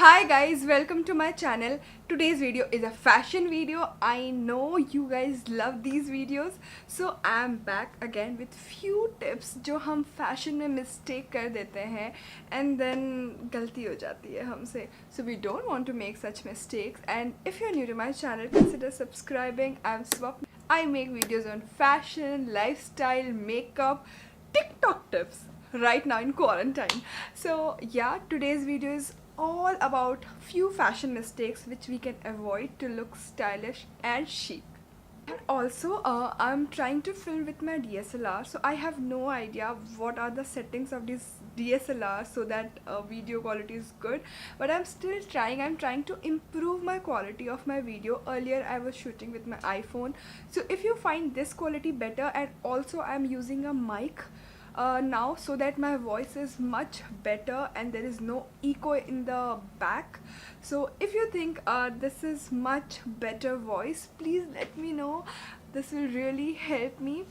Hi guys, welcome to my channel. Today's video is a fashion video. I know you guys love these videos, so I'm back again with few tips जो हम fashion में mistake कर देते हैं and then गलती हो जाती है हमसे. So we don't want to make such mistakes, and if you're new to my channel, consider subscribing. I'm Swapna. I make videos on fashion, lifestyle, makeup, TikTok tips right now in quarantine. So yeah, today's video is all about few fashion mistakes which we can avoid to look stylish and chic. And also I'm trying to film with my DSLR, so I have no idea what are the settings of this DSLR so that video quality is good, but I'm still trying. I'm trying to improve my quality of my video. Earlier I was shooting with my iPhone, so if you find this quality better, and also I'm using a mic now so that my voice is much better and there is no echo in the back. So if you think this is much better voice, please let me know. This will really help me.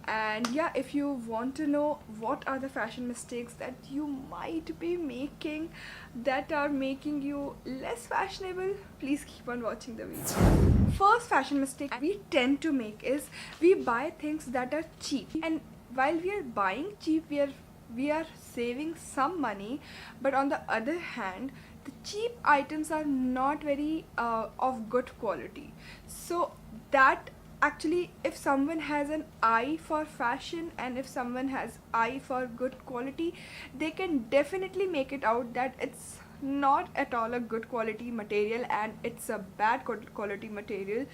And yeah, if you want to know what are the fashion mistakes that you might be making that are making you less fashionable, please keep on watching the video. First fashion mistake we tend to make is we buy things that are cheap, and while we are buying cheap, we are saving some money, but on the other hand, the cheap items are not very of good quality. So that actually, if someone has an eye for fashion and if someone has eye for good quality, they can definitely make it out that it's not at all a good quality material and it's a bad quality material,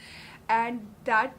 and that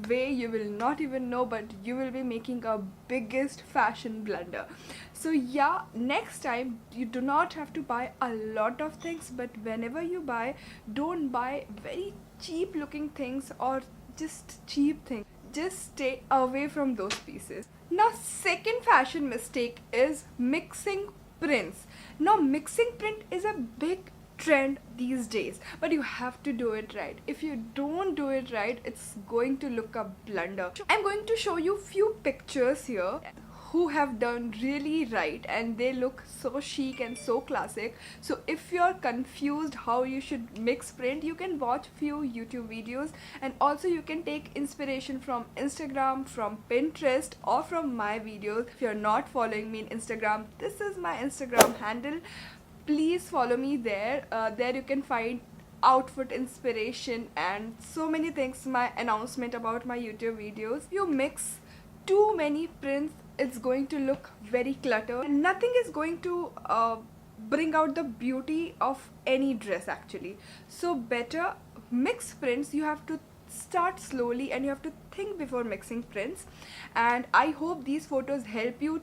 way you will not even know, but you will be making a biggest fashion blunder. So yeah, next time you do not have to buy a lot of things, but whenever you buy, don't buy very cheap looking things or just cheap things. Just stay away from those pieces. Now second fashion mistake is mixing prints. Now mixing print is a big trend these days, but you have to do it right. If you don't do it right, it's going to look a blunder. I'm going to show you few pictures here who have done really right, and they look so chic and so classic. So if you're confused how you should mix print, you can watch few YouTube videos, and also you can take inspiration from Instagram, from Pinterest, or from my videos. If you're not following me in Instagram, this is my Instagram handle. Please follow me there. There you can find outfit inspiration and so many things, my announcement about my YouTube videos. If you mix too many prints, it's going to look very cluttered, and nothing is going to bring out the beauty of any dress actually. So better mix prints. You have to start slowly and you have to think before mixing prints, and I hope these photos help you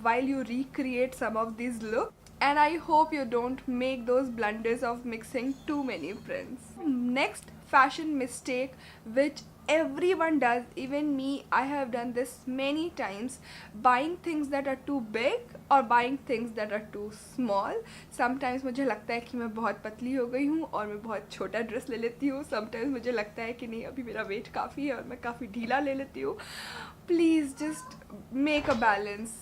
while you recreate some of these looks, and I hope you don't make those blunders of mixing too many prints. Next fashion mistake which everyone does, even me, I have done this many times, buying things that are too big or buying things that are too small. Sometimes मुझे लगता है कि मैं बहुत पतली हो गई हूँ और मैं बहुत छोटा ड्रेस ले लेती हूँ. Sometimes मुझे लगता है कि नहीं, अभी मेरा वेट काफ़ी है और मैं काफ़ी ढीला ले लेती हूँ. Please just make a balance.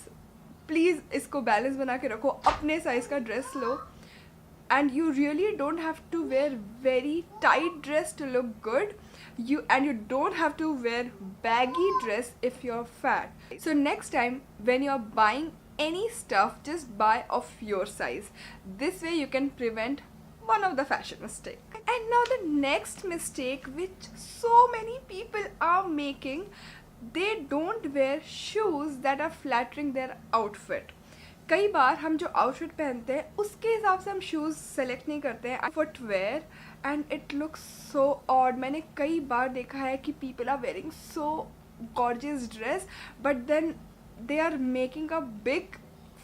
Please इसको बैलेंस बना के रखो. अपने साइज़ का dress low, and you really don't have to wear very tight dress to look good. You don't have to wear baggy dress if you're fat. So next time when you're buying any stuff, just buy of your size. This way you can prevent one of the fashion mistakes. And now the next mistake which so many people are making, they don't wear shoes that are flattering their outfit. कई बार हम जो outfit पहनते हैं उसके हिसाब से हम shoes select नहीं करते हैं, footwear, and it looks so odd. मैंने कई बार देखा है कि people are wearing so gorgeous dress, but then they are making a big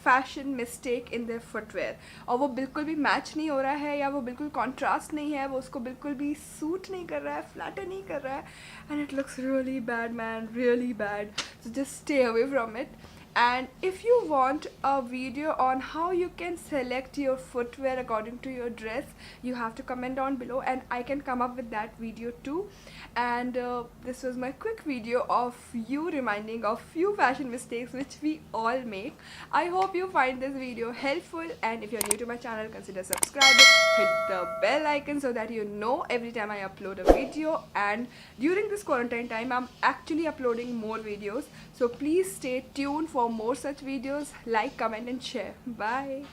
fashion mistake in their footwear, और वो बिल्कुल भी मैच नहीं हो रहा है या वो बिल्कुल कॉन्ट्रास्ट नहीं है, वो उसको बिल्कुल भी सूट नहीं कर रहा है, फ्लैटर नहीं कर रहा है, and it looks really bad man, really bad. So just stay away from it. And if you want a video on how you can select your footwear according to your dress, you have to comment down below and I can come up with that video too. And this was my quick video of you reminding of few fashion mistakes which we all make. I hope you find this video helpful, and if you're new to my channel, consider subscribing, hit the bell icon so that you know every time I upload a video. And during this quarantine time, I'm actually uploading more videos, so please stay tuned for more such videos. Like, comment and share. Bye.